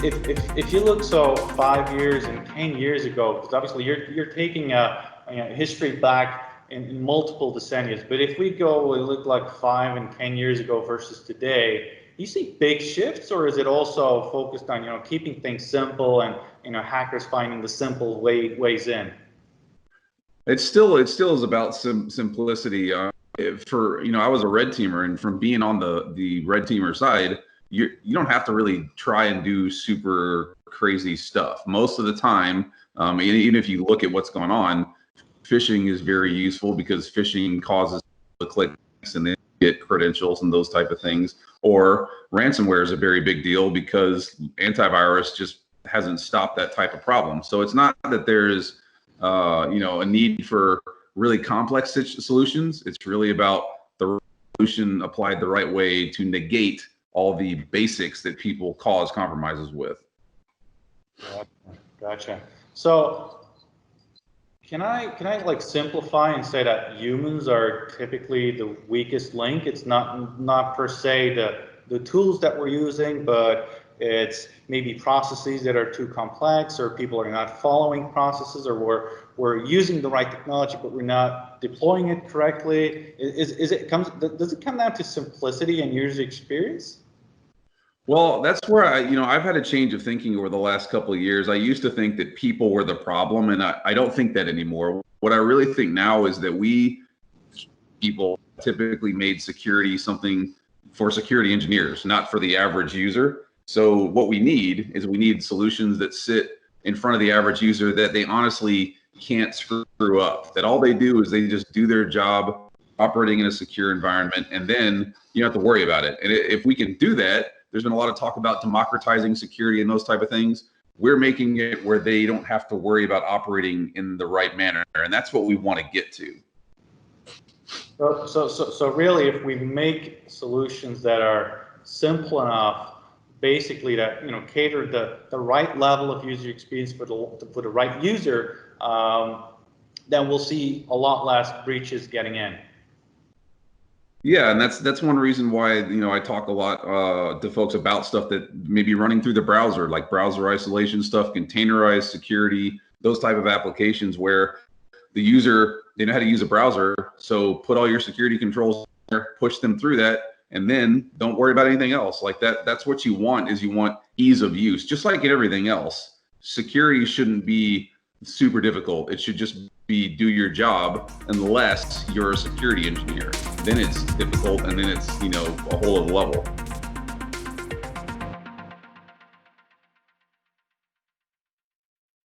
if you look 5 years and 10 years ago, because obviously you're taking history back in multiple decennias, but if we go and look like 5 and 10 years ago versus today, you see big shifts, or is it also focused on keeping things simple and hackers finding the simple ways in? It still is about simplicity. I was a red teamer, and from being on the red teamer side, you don't have to really try and do super crazy stuff. Most of the time, even if you look at what's going on, phishing is very useful because phishing causes the clicks and then get credentials and those type of things. Or ransomware is a very big deal because antivirus just hasn't stopped that type of problem. So it's not that there's a need for really complex solutions. It's really about the solution applied the right way to negate all the basics that people cause compromises with. Gotcha. So can I like simplify and say that humans are typically the weakest link? It's not per se the tools that we're using, but it's maybe processes that are too complex, or people are not following processes, or we're using the right technology but we're not deploying it correctly. Does it come down to simplicity and user experience? Well, that's where I've had a change of thinking over the last couple of years. I used to think that people were the problem, and I don't think that anymore. What I really think now is that we people typically made security something for security engineers, not for the average user. So what we need solutions that sit in front of the average user that they honestly can't screw up, that all they do is they just do their job operating in a secure environment, and then you don't have to worry about it. And if we can do that, there's been a lot of talk about democratizing security and those type of things. We're making it where they don't have to worry about operating in the right manner, and that's what we want to get to. So really, if we make solutions that are simple enough, basically that cater the right level of user experience for the right user, then we'll see a lot less breaches getting in. Yeah, and that's one reason why I talk a lot to folks about stuff that may be running through the browser, like browser isolation stuff, containerized security, those type of applications where the user, they know how to use a browser. So put all your security controls there, push them through that, and then don't worry about anything else. Like that's what you want, is you want ease of use. Just like in everything else, security shouldn't be super difficult. It should just be do your job, unless you're a security engineer. Then it's difficult, and then it's a whole other level.